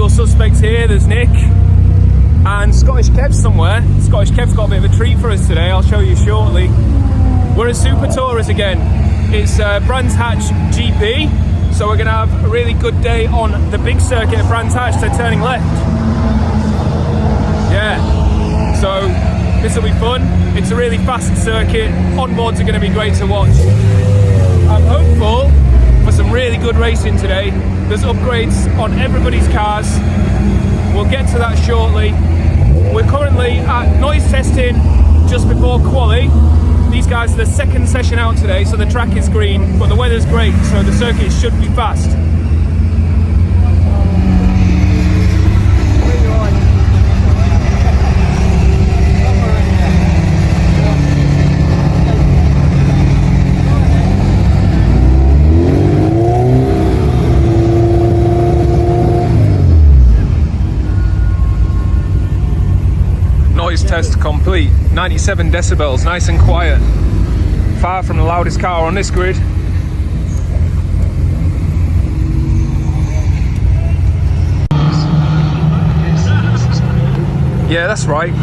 usual suspects here. There's Nick and Scottish Kev somewhere. Scottish Kev's got a bit of a treat for us today, I'll show you shortly. We're at Super Tourers again. It's Brands Hatch GP, so we're going to have a really good day on the big circuit at Brands Hatch. They're turning left. Yeah, so this will be fun. It's a really fast circuit. Onboards are going to be great to watch. I'm hopeful for some really good racing today. There's upgrades on everybody's cars. We'll get to that shortly. We're currently at noise testing just before quali. These guys are the second session out today, so the track is green, but the weather's great, so the circuit should be fast. Noise test complete. 97 decibels, nice and quiet. Far from the loudest car on this grid. Yeah, that's right.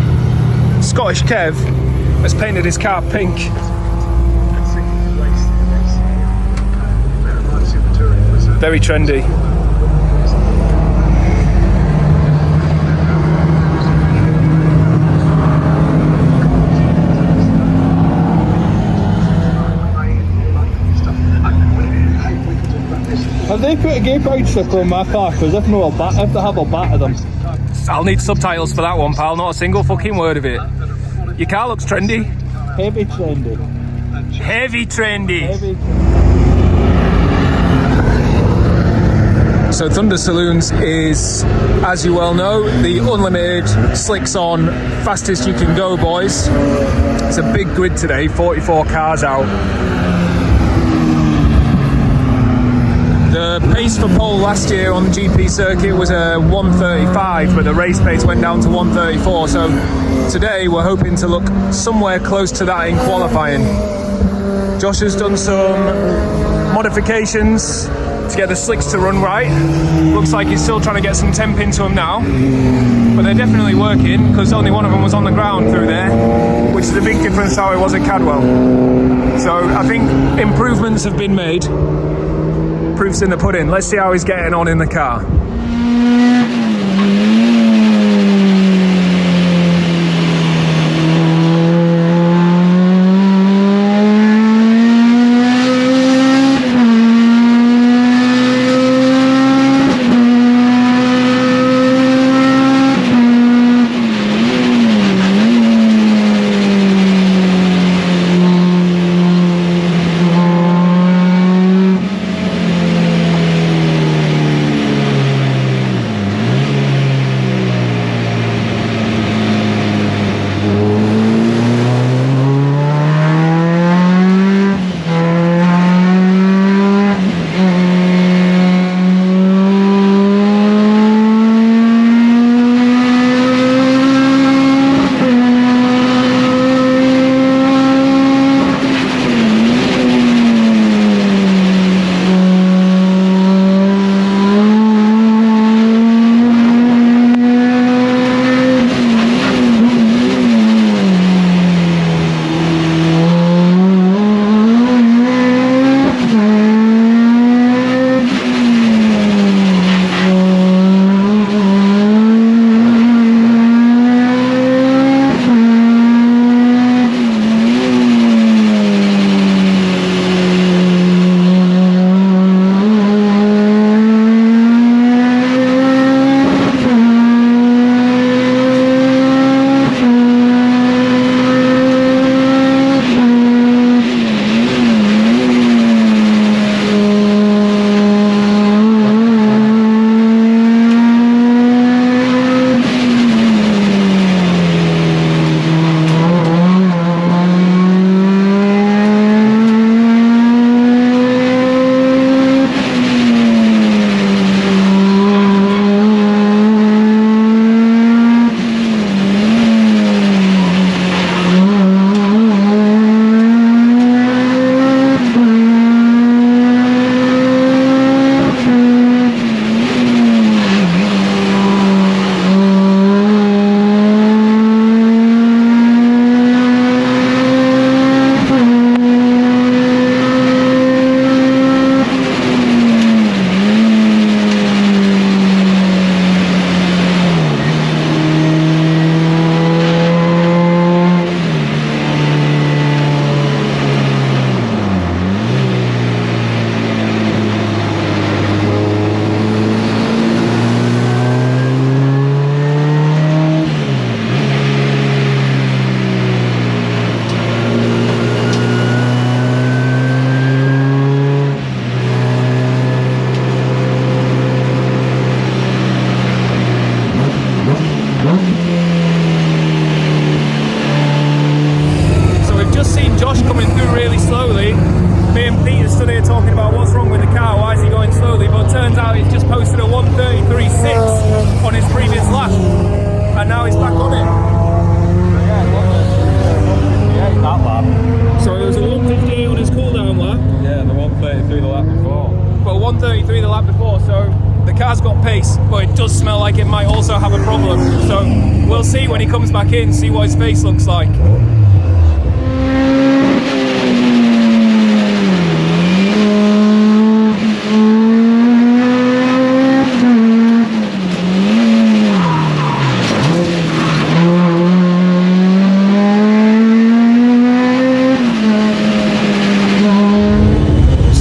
Scottish Kev has painted his car pink. Very trendy. Have they put a gay pride sticker on my car? Because if no, I have to have a bat of them. I'll need subtitles for that one, pal. Not a single fucking word of it. Your car looks trendy. Heavy trendy. Heavy trendy. Heavy. So Thunder Saloons is, as you well know, the unlimited, slicks on, fastest you can go, boys. It's a big grid today, 44 cars out. The pace for pole last year on the GP circuit was a 1:35, but the race pace went down to 1:34. So today we're hoping to look somewhere close to that in qualifying. Josh has done some modifications to get the slicks to run right. Looks like he's still trying to get some temp into them now, but they're definitely working because only one of them was on the ground through there, which is a big difference to how it was at Cadwell. So I think improvements have been made. Proof's in the pudding. Let's see how he's getting on in the car. and now he's back on it. Yeah, that lap. So it was a 158 on his cool down lap. Yeah, the 133 the lap before. Well, 133 the lap before, so the car's got pace, but it does smell like it might also have a problem. So we'll see when he comes back in, see what his face looks like.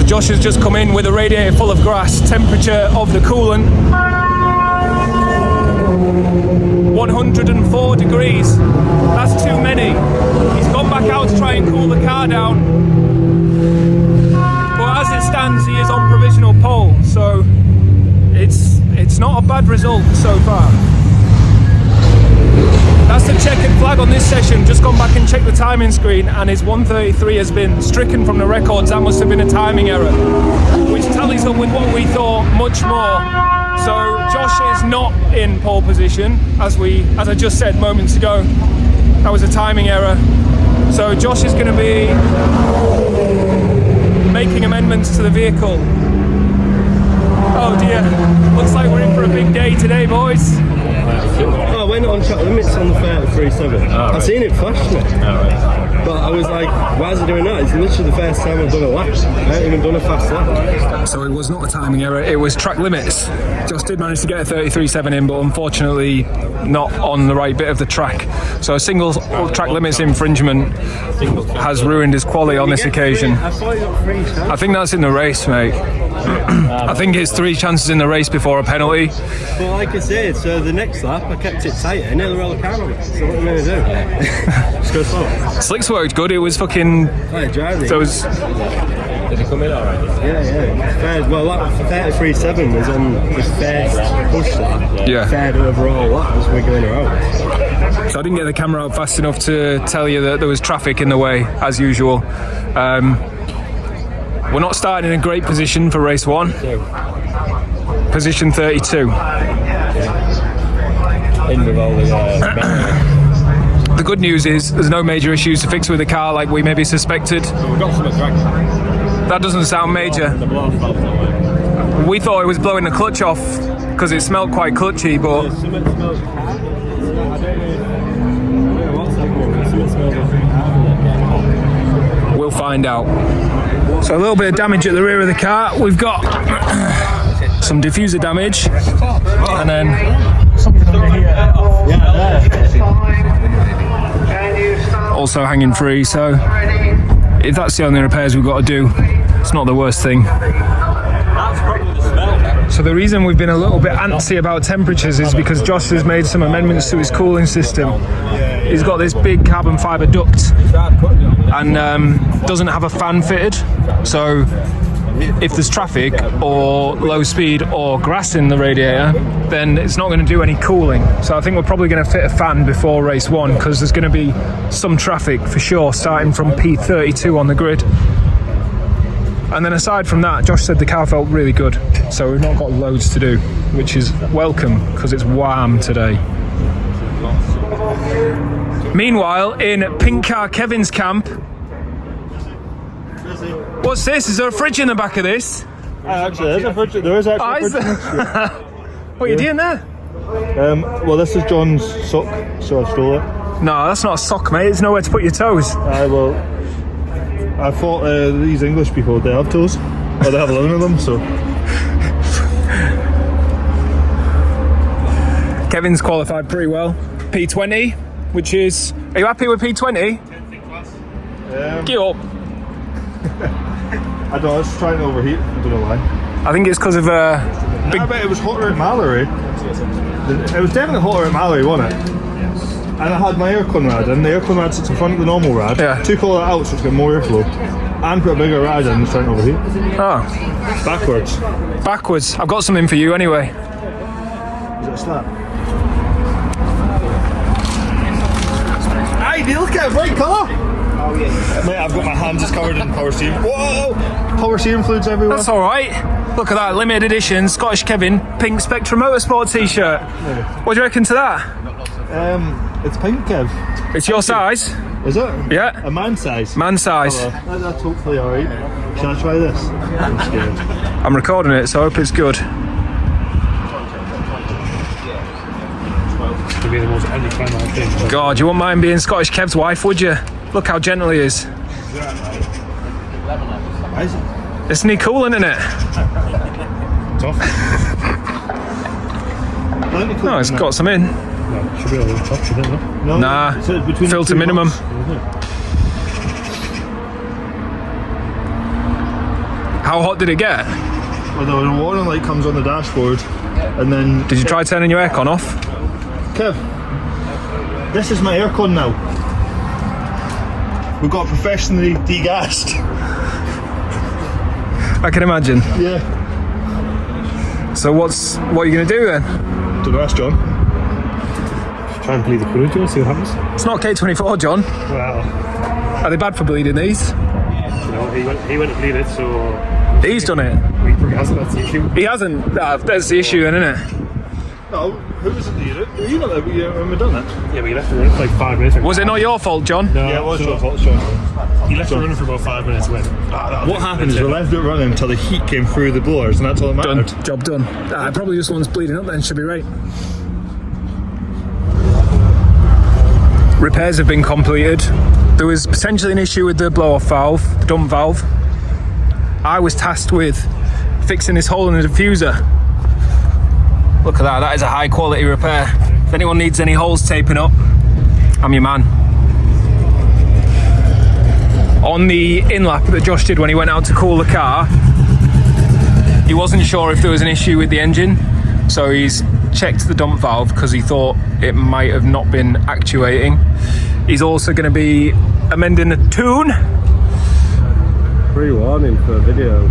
Josh has just come in with a radiator full of grass. Temperature of the coolant 104 degrees. That's too many. He's gone back out to try and cool the car down. But as it stands, he is on provisional pole, so it's not a bad result so far. That's the checkered flag on this session. Just gone back and checked the timing screen, and his 133 has been stricken from the records. That must have been a timing error, which tallies up with what we thought much more. So Josh is not in pole position, as I just said moments ago. That was a timing error. So Josh is going to be making amendments to the vehicle. Oh dear, looks like we're in for a big day today, boys. I went on track limits on the 33.7. I've seen it flash me. But I was like, why is he doing that? It's literally the first time I've done a lap. I haven't even done a fast lap. So it was not a timing error, it was track limits. Josh did manage to get a 33.7 in, but unfortunately not on the right bit of the track. So a single track limits infringement has ruined his quali on this occasion. I thought he got 3 chances. I think that's in the race, mate. I think it's 3 chances in the race before a penalty. But like I said, so the next lap I kept it tight and nearly rolled the car on it. So what am I going to do? Just go slow. Slicks worked good, it was fucking... Those... Did he come in alright? Yeah. Fair, well, lap 33.7 was on his first push lap. Yeah. Third overall lap as we're going around. So I didn't get the camera out fast enough to tell you that there was traffic in the way, as usual. We're not starting in a great position for race 1. Position 32. In with all the The good news is there's no major issues to fix with the car like we maybe suspected. we've got some at track. That doesn't sound major. The blow off valve's not working. We thought it was blowing the clutch off because it smelled quite clutchy, but Something smells hard. I don't know what's happening. Something smells like we'll find out. So a little bit of damage at the rear of the car. We've got some diffuser damage, and then something under here. Also hanging free. So if that's the only repairs we've got to do, it's not the worst thing. So the reason we've been a little bit antsy about temperatures is because Josh has made some amendments to his cooling system. He's got this big carbon fibre duct and doesn't have a fan fitted. So if there's traffic or low speed or grass in the radiator, then it's not going to do any cooling. So I think we're probably going to fit a fan before race 1 because there's going to be some traffic for sure starting from P32 on the grid. And then aside from that, Josh said the car felt really good, so we've not got loads to do, which is welcome because it's warm today. Meanwhile, in Pink Car Kevin's camp, what's this? Is there a fridge in the back of this? Actually, there's a fridge. There is actually a fridge next to it. What are you doing there? Well, this is John's sock, so I stole it. No, that's not a sock, mate. There's nowhere to put your toes. Well, I thought these English people, they have toes, or they have 11 of them, so. Kevin's qualified pretty well. P20, which is... Are you happy with P20? Get up. I don't know, I was trying to overheat, I don't know why. I think it's because of I bet it was hotter at Mallory. It was definitely hotter at Mallory, wasn't it? And I had my aircon rad, and the aircon rad sits in front of the normal rad. Yeah. Took all that out so it's got more airflow. And put a bigger rad in and trying to overheat. Oh, Backwards. backwards. I've got something for you anyway. Is it a slap? Hey, look at it, bright colour! Oh yeah. Mate, I've got my hand just covered in power steering. Whoa! Power steering fluids everywhere. That's alright. Look at that, limited edition Scottish Kevin pink Spectrum Motorsport t-shirt. What do you reckon to that? It's pink, Kev. It's your size? Is it? Yeah. A man size? Man size. That's hopefully alright. Shall I try this? I'm scared. I'm recording it, so I hope it's good. To be the most anticlimactic thing. God, you wouldn't mind being Scottish Kev's wife, would you? Look how gentle he is. Isn't he cool, isn't it? Tough. No, it's got some in. No, should be a little tough, shouldn't it? No, Nah, so between filter minimum. How hot did it get? Well, the warning light comes on the dashboard, and then... Did you try turning your aircon off? Kev, this is my aircon now. We've got professionally degassed. I can imagine. Yeah. So what are you going to do then? Don't ask John. Try and bleed the fluid, Joe, see what happens. It's not K24, John. Well, Are they bad for bleeding these? you know, he went to bleed it, so He's done it. we progressed, that's the issue. He hasn't. That's the issue then, isn't it? No, who was it that you did? You not there when we done it? Yeah, but he left it running for like 5 minutes. Was it not your fault, John? No, Yeah, it was so your fault, Sean. He left it running for about 5 minutes. What happened is we left it running until the heat came through the blowers, and that's all that Done. mattered. Job done. Probably just one's bleeding up then, should be right. Repairs have been completed. There was potentially an issue with the blow-off valve, the dump valve. I was tasked with fixing this hole in the diffuser. Look at that, that is a high quality repair. If anyone needs any holes taping up, I'm your man. On the in-lap that Josh did when he went out to cool the car, he wasn't sure if there was an issue with the engine, so he's checked the dump valve because he thought it might have not been actuating. He's also going to be amending the tune. Pre-warning for a video.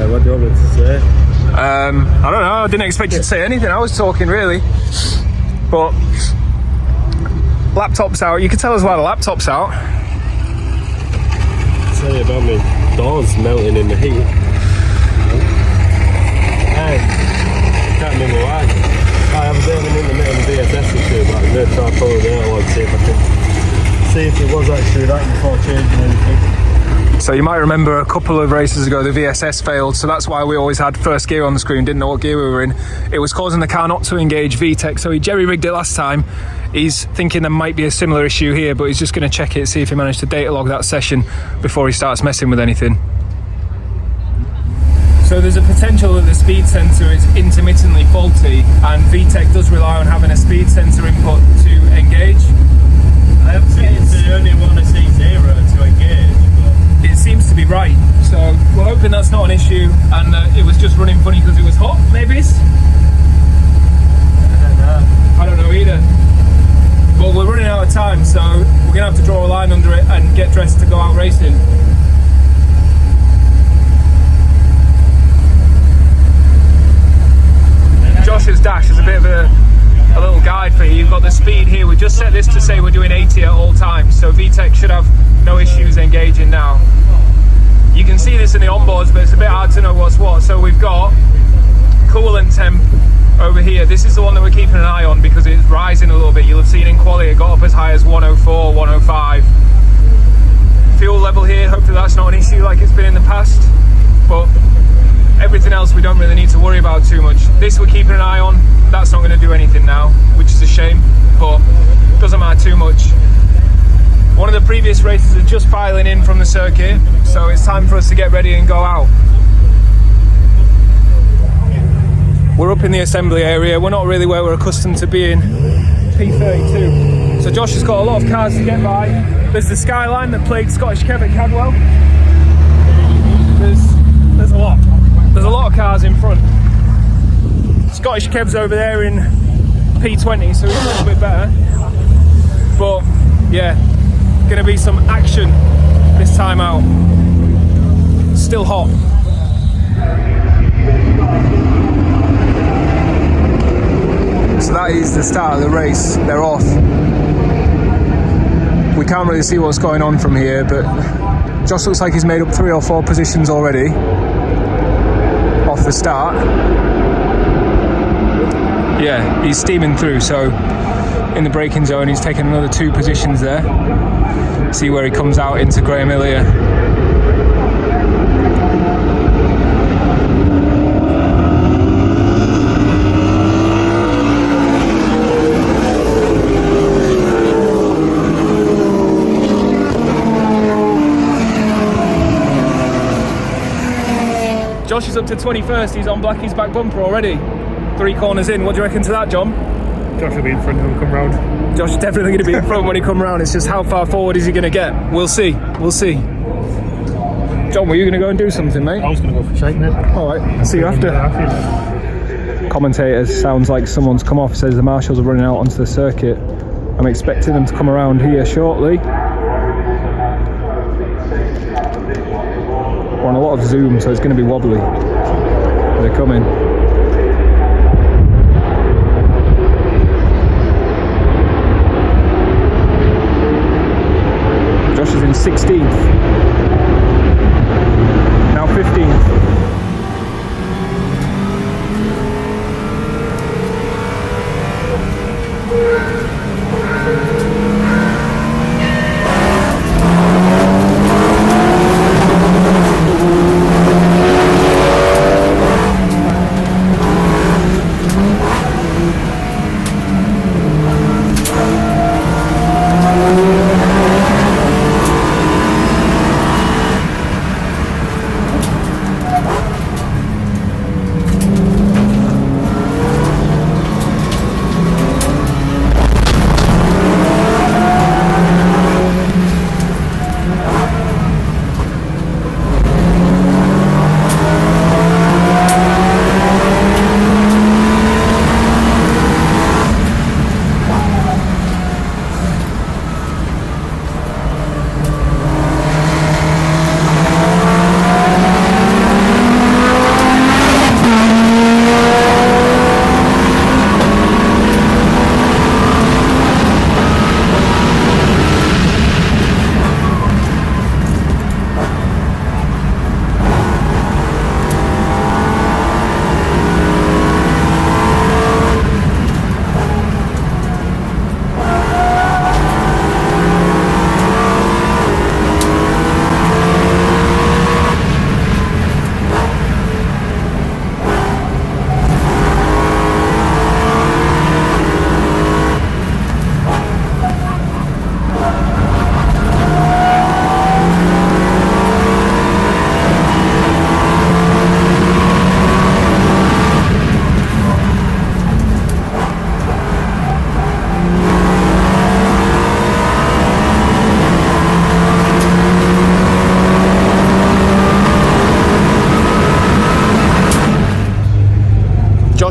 What do you want me to say? I don't know, I didn't expect you to say anything. I was talking really. But laptop's out. You can tell us why the laptop's out. Tell you about me doors melting in the heat. Hey, can't remember why. I have a bit of an intermittent VSS issue, but I'm going to try and follow the other one, see if I can see if it was actually that before changing anything. So you might remember a couple of races ago the VSS failed, so that's why we always had first gear on the screen, didn't know what gear we were in. It was causing the car not to engage VTEC, so he jerry-rigged it last time. He's thinking there might be a similar issue here, but he's just going to check it, see if he managed to data log that session before he starts messing with anything. So there's a potential that the speed sensor is intermittently faulty, and VTEC does rely on having a speed sensor input to engage. I have seen they only want to see 0 to engage, but It seems to be right, so we're hoping that's not an issue and that it was just running funny because it was hot, maybe? I don't know either. But we're running out of time, so we're going to have to draw a line under it and get dressed to go out racing. Josh's dash is a bit of a little guide for you. You've got the speed here. We just set this to say we're doing 80 at all times, so VTEC should have no issues engaging now. You can see this in the onboards, but it's a bit hard to know what's what. So we've got coolant temp over here. This is the one that we're keeping an eye on because it's rising a little bit. You'll have seen in quali it got up as high as 104, 105. Fuel level here, hopefully that's not an issue like it's been in the past, but everything else we don't really need to worry about too much. This we're keeping an eye on. That's not going to do anything now, which is a shame, but doesn't matter too much. One of the previous races is just filing in from the circuit, so it's time for us to get ready and go out. We're up in the assembly area. We're not really where we're accustomed to being. P32. So Josh has got a lot of cars to get by. There's the Skyline that played Scottish Civic Cadwell. There's a lot. There's a lot of cars in front. Scottish Kev's over there in P20, so he's a little bit better. But yeah, gonna be some action this time out. Still hot. So that is the start of the race. They're off. We can't really see what's going on from here, but Josh looks like he's made up 3 or 4 positions already off the start. Yeah, he's steaming through, so in the braking zone he's taken another 2 positions there. See where he comes out into Graham Hill here. Josh is up to 21st, he's on Blackie's back bumper already. 3 corners in, what do you reckon to that, John? Josh will be in front when we come round. Josh is definitely going to be in front when he comes round. It's just how far forward is he going to get? We'll see. We'll see. John, were you going to go and do something, mate? I was going to go for a shake, mate. All right, see you after. Commentator sounds like someone's come off, says the marshals are running out onto the circuit. I'm expecting them to come around here shortly. We're on a lot of zoom, so it's going to be wobbly. They're coming. Josh is in 16th. Now 15th.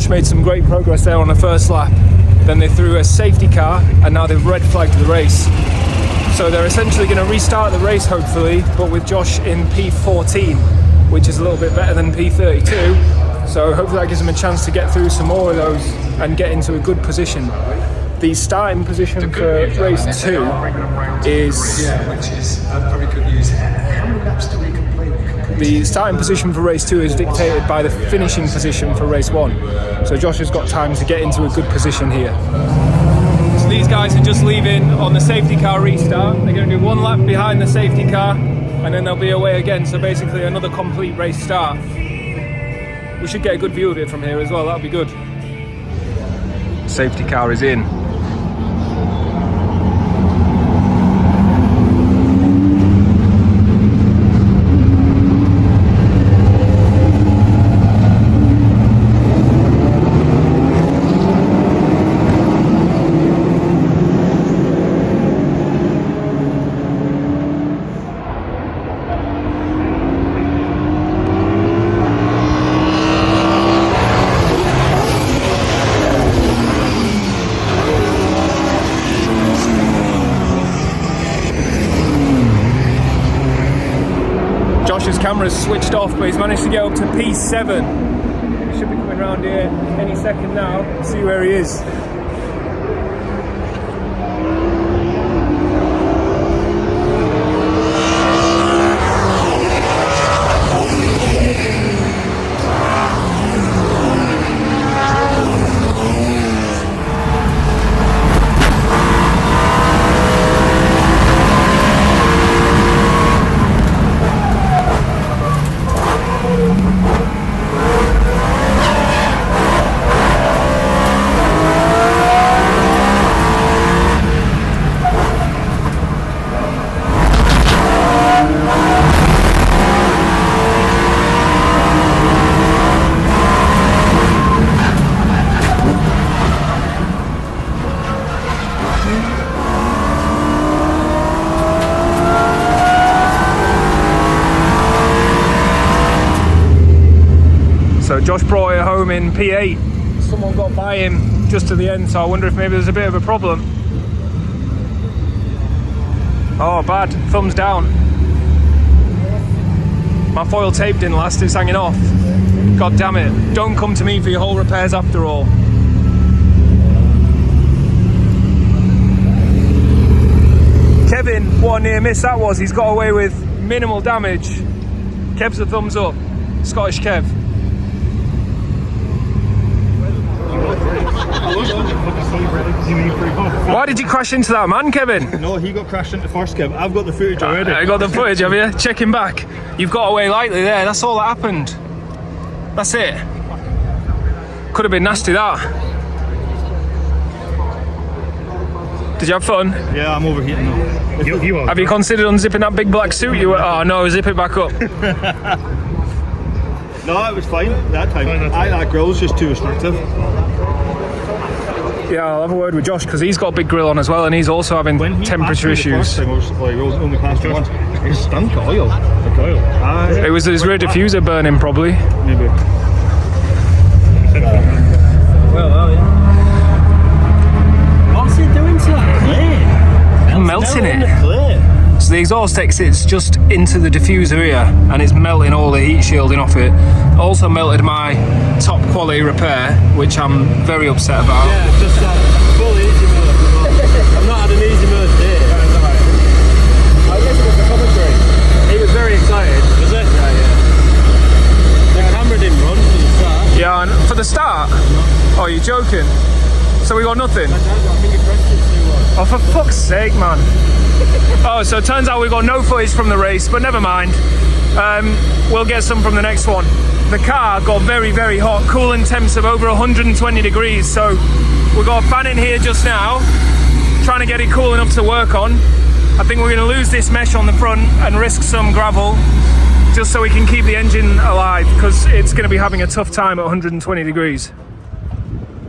Made some great progress there on the first lap. Then they threw a safety car and now they've red flagged the race. So they're essentially going to restart the race hopefully, but with Josh in P14, which is a little bit better than P32. So hopefully that gives them a chance to get through some more of those and get into a good position. The starting position for race 2 is... which is very good news. How many laps do we complete? The starting position for race 2 is dictated by the finishing position for race 1. So Josh has got time to get into a good position here. So these guys are just leaving on the safety car restart. They're going to do 1 lap behind the safety car and then they'll be away again. So basically another complete race start. We should get a good view of it from here as well, that'll be good. Safety car is in. Josh's camera's switched off, but he's managed to get up to P7. He should be coming around here any second now. See where he is. Josh brought it home in P8. Someone got by him just to the end, so I wonder if maybe there's a bit of a problem. Oh, bad. Thumbs down. My foil tape didn't last, it's hanging off. God damn it. Don't come to me for your whole repairs after all. Kevin, what a near miss that was. He's got away with minimal damage. Kev's a thumbs up. Scottish Kev. Why did you crash into that man, Kevin? No, he got crashed into first, Kev. I've got the footage already. I got the footage, have you? Checking back. You've got away lightly there. That's all that happened. That's it. Could have been nasty, that. Did you have fun? Yeah, I'm overheating now. You are. Have you considered unzipping that big black suit you were? Oh no, zip it back up. No, it was fine that time. That grill's just too restrictive. Yeah, I'll have a word with Josh because he's got a big grill on as well, and he's also having temperature issues. It only passed once. It stunk of oil. Like oil. It was his rear diffuser burning, probably. Maybe. Well, yeah. What's he doing to that clay? I'm melting it. Clay. So the exhaust exits just into the diffuser here, and it's melting all the heat shielding off it. Also melted my top quality repair, which I'm very upset about. Yeah, just full easy mode. I've not had an easy mode day. I guess it was the commentary. He was very excited. Was it? The camera didn't run for the start. Yeah, and for the start? Oh, you're joking? So we got nothing? I think you pressed it too long. Oh, for fuck's sake, man. Oh, so it turns out we got no footage from the race, but never mind. We'll get some from the next one. The car got very, very hot. Coolant temps of over 120 degrees. So we've got a fan in here just now, trying to get it cool enough to work on. I think we're going to lose this mesh on the front and risk some gravel, just so we can keep the engine alive, because it's going to be having a tough time at 120 degrees.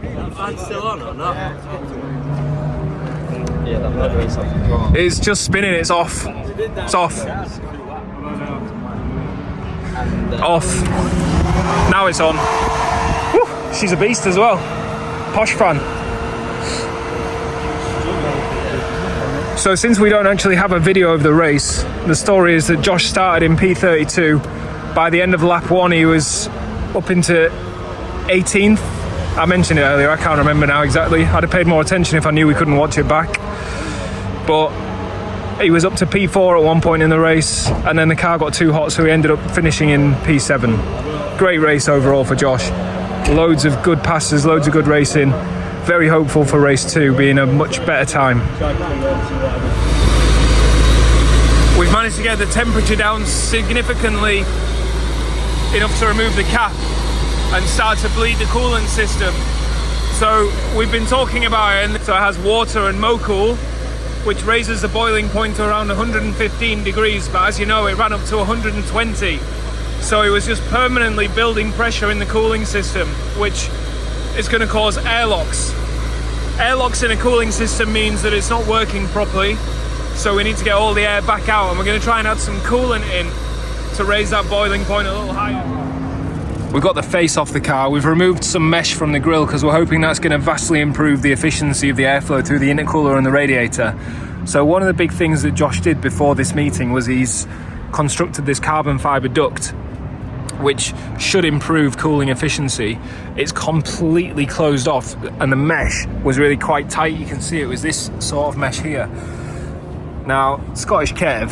That fan's still on or not? Yeah, that might be something wrong. It's just spinning, it's off. It's off. Off. Now it's on. Whew, she's a beast as well. Posh fan. So since we don't actually have a video of the race, the story is that Josh started in P32. By the end of lap 1 he was up into 18th. I mentioned it earlier, I can't remember now exactly. I'd have paid more attention if I knew we couldn't watch it back. But he was up to P4 at one point in the race, and then the car got too hot, so he ended up finishing in P7. Great race overall for Josh. Loads of good passes, loads of good racing. Very hopeful for race 2 being a much better time. We've managed to get the temperature down significantly enough to remove the cap and start to bleed the coolant system. So we've been talking about it, and so it has water and MoCool, which raises the boiling point to around 115 degrees, but as you know it ran up to 120. So it was just permanently building pressure in the cooling system, which is going to cause airlocks. Airlocks in a cooling system means that it's not working properly, so we need to get all the air back out, and we're going to try and add some coolant in to raise that boiling point a little higher. We've got the face off the car. We've removed some mesh from the grille because we're hoping that's going to vastly improve the efficiency of the airflow through the intercooler and the radiator. So one of the big things that Josh did before this meeting was he's constructed this carbon fibre duct, which should improve cooling efficiency. It's completely closed off, and the mesh was really quite tight. You can see it was this sort of mesh here. Now, Scottish Kev,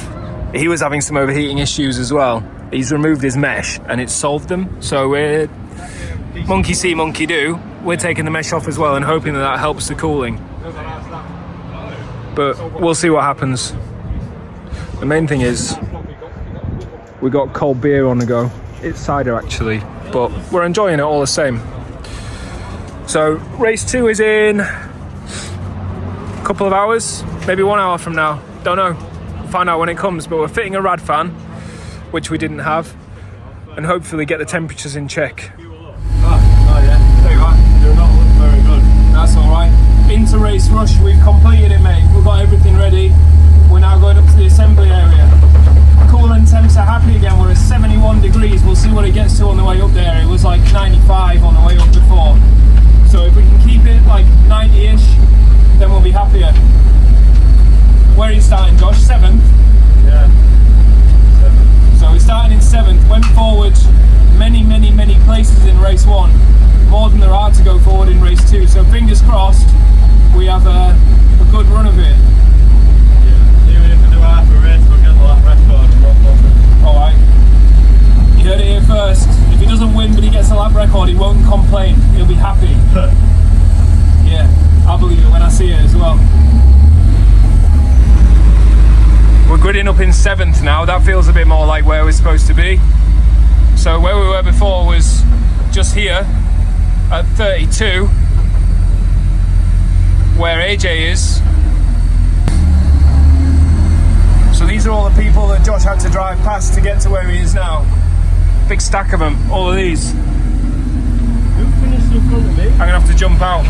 he was having some overheating issues as well. He's removed his mesh and it's solved them. So we're monkey see, monkey do. We're taking the mesh off as well and hoping that that helps the cooling. But we'll see what happens. The main thing is we got cold beer on the go. It's cider actually, but we're enjoying it all the same. So race 2 is in a couple of hours, maybe 1 hour from now. Don't know. We'll find out when it comes, but we're fitting a rad fan, which we didn't have, and hopefully get the temperatures in check. Oh yeah, there you are. They're not looking very good. That's alright. Into race rush, we've completed it, mate. We've got everything ready. We're now going up to the assembly area. Coolant temps are happy again. We're at 71 degrees. We'll see what it gets to on the way up there. It was like 95 we have a good run of it. Even if we do half a race, we'll get the lap record and not nothing. Alright. You heard it here first. If he doesn't win but he gets a lap record, he won't complain. He'll be happy. Yeah, I'll believe it when I see it as well. We're gridding up in 7th now. That feels a bit more like where we're supposed to be. So where we were before was just here at 32, where AJ is. So these are all the people that Josh had to drive past to get to where he is now. Big stack of them, all of these. Who finished in front of me? I'm gonna have to jump out.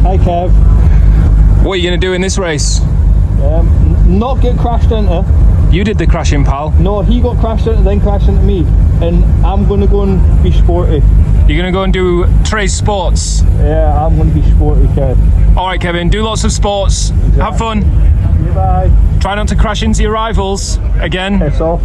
Hi Kev. What are you gonna do in this race? Not get crashed into. You did the crashing, pal. No, he got crashed into, then crashed into me. And I'm going to go and be sporty. You're gonna go and do Trace Sports. Yeah, I'm going to be sporty, Kev. Alright, Kevin, do lots of sports. Have fun. Bye. Try not to crash into your rivals again. Piss off.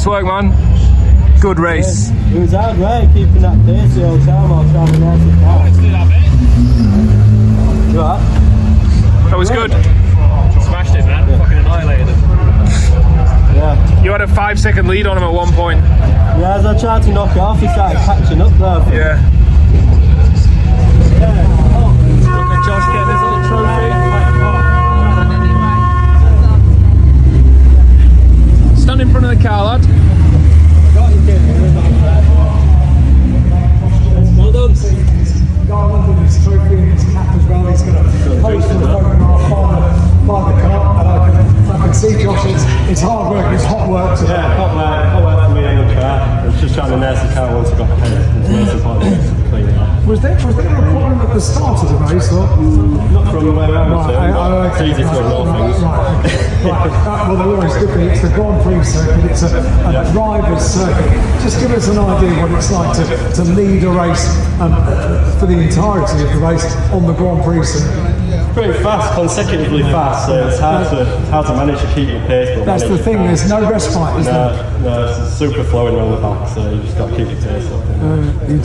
work, man. Good race. It was hard work keeping that pace the whole time while trying to nice it down. You alright? That was good. Smashed it, man. Fucking annihilated it. Yeah. You had a 5-second lead on him at one point. Yeah, as I tried to knock it off, he started catching up there. Yeah. Look at Josh getting his little trophy. Stand in front of the car, lad. Well done. Garland with his trophy and his cap as well. He's going to post for the photograph by the car. And I can see Josh, it's hard work, it's hot work today. Yeah, hot work for me on the car. I was just trying to nurse the car once I got paid. It's most important to clean it up. Was there a problem at the start of the race? Or? Not from the way around, so okay. it's easy to ignore things. Right. Well, the always good thing, it's the Grand Prix circuit, it's a driver's circuit. Just give us an idea what it's like to lead a race for the entirety of the race on the Grand Prix circuit. Pretty fast, consecutively fast, so it's hard to manage to keep your pace. But that's the thing, there's no respite, is there? No, it's super flowing around the back, so you just got to keep your pace up. You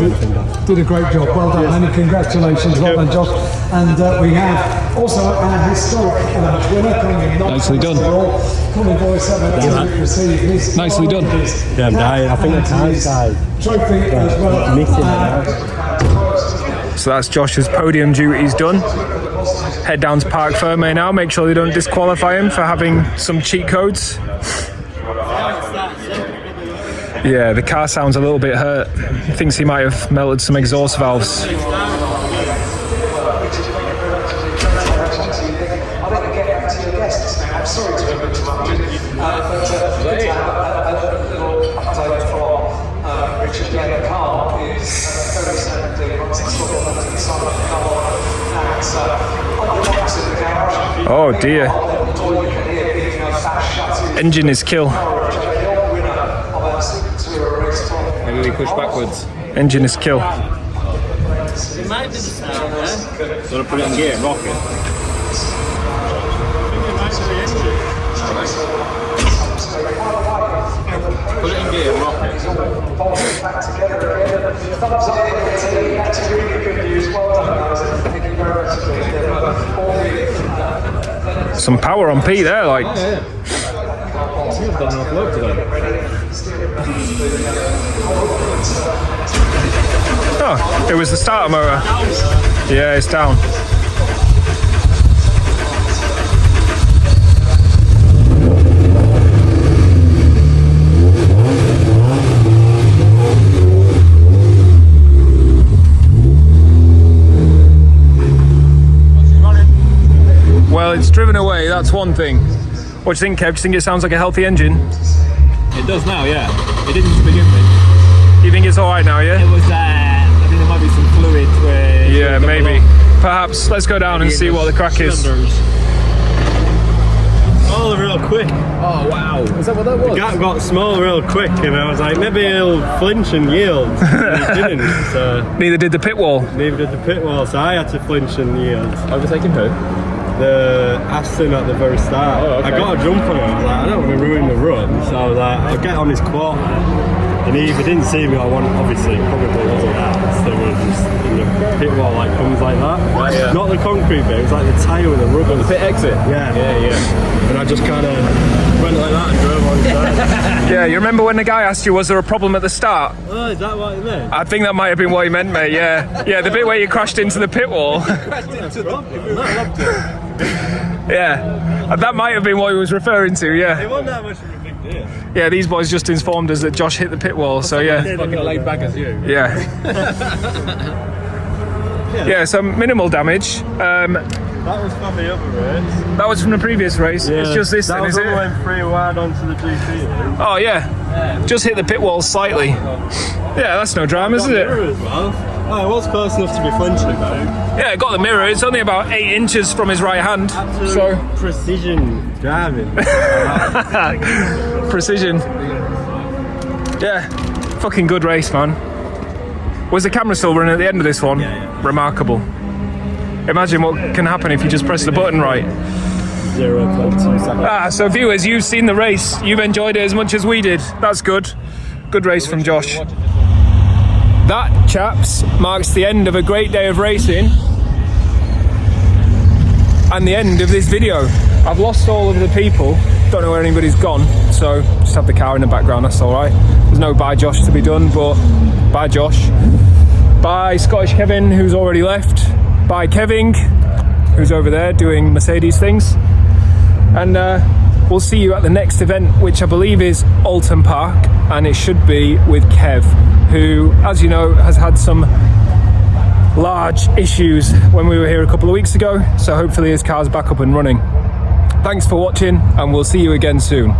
did a great job, well done, and congratulations, well done, Josh. And we have also an historic winner coming in. Nicely done. Coming boys, receive his Nicely done. Yeah, I think the time's died. Trophy as well. So that's Josh's podium duties done. Head down to Park Ferme now, make sure they don't disqualify him for having some cheat codes. Yeah, the car sounds a little bit hurt. He thinks he might have melted some exhaust valves. Oh dear. Engine is kill. Maybe we push backwards. Engine is kill. So to put it in gear and rock it. Put it in gear and rock it. Some power on Pete there, like. You've done enough load today. Oh, it was the starter motor. Yeah, it's down. Well, it's driven away, that's one thing. What do you think, Kev? Do you think it sounds like a healthy engine? It does now, yeah. It didn't to begin with. You think it's alright now, yeah? It was, I think there might be some fluid where... Yeah, maybe. Perhaps. Let's go down and see what the crack is. Oh, real quick. Oh, wow. Is that what that was? The gap got small real quick, and I was like, maybe he'll flinch and yield. And he didn't, so... Neither did the pit wall. Neither did the pit wall, so I had to flinch and yield. Overtaking who? The Aston at the very start. Oh, okay. I got a jump on it. I was like, I don't want to ruin the run, so I was like, I'll get on his quad. And if he didn't see me, I want obviously probably wasn't that. So it was just in the pit wall like comes like that. Right, yeah. Not the concrete bit. It was like the tyre with the rubber. The pit exit? Yeah. Yeah. And I just kind of went like that and drove on his side. Yeah, you remember when the guy asked you, was there a problem at the start? Oh, is that what it meant? I think that might have been what he meant, mate, yeah. Yeah, the bit where you crashed into the pit wall. Yeah, that might have been what he was referring to, yeah. It wasn't that much of a big deal. Yeah, these boys just informed us that Josh hit the pit wall, so yeah. Fucking laid back as you. Yeah. Yeah, so minimal damage. That was from the other race. That was from the previous race. Yeah. It's just this that then, is was it? went 3 wide onto the GP. Oh, yeah. Just hit the pit wall slightly. Yeah, that's no drama, is it? As well. Oh, it was close enough to be flinching though. Yeah, got the mirror. It's only about 8 inches from his right hand. So Precision driving. precision. Yeah, fucking good race, man. Was the camera still running at the end of this one? Yeah. Remarkable. Imagine what can happen if you just press the button right. 0.2 seconds. So viewers, you've seen the race. You've enjoyed it as much as we did. That's good. Good race from Josh. That, chaps, marks the end of a great day of racing and the end of this video. I've lost all of the people. Don't know where anybody's gone, so just have the car in the background, that's all right. There's no bye Josh to be done, but bye Josh. Bye Scottish Kevin, who's already left. Bye Kevin, who's over there doing Mercedes things. And we'll see you at the next event, which I believe is Alton Park, and it should be with Kev, who, as you know, has had some large issues when we were here a couple of weeks ago, so hopefully his car's back up and running. Thanks for watching, and we'll see you again soon.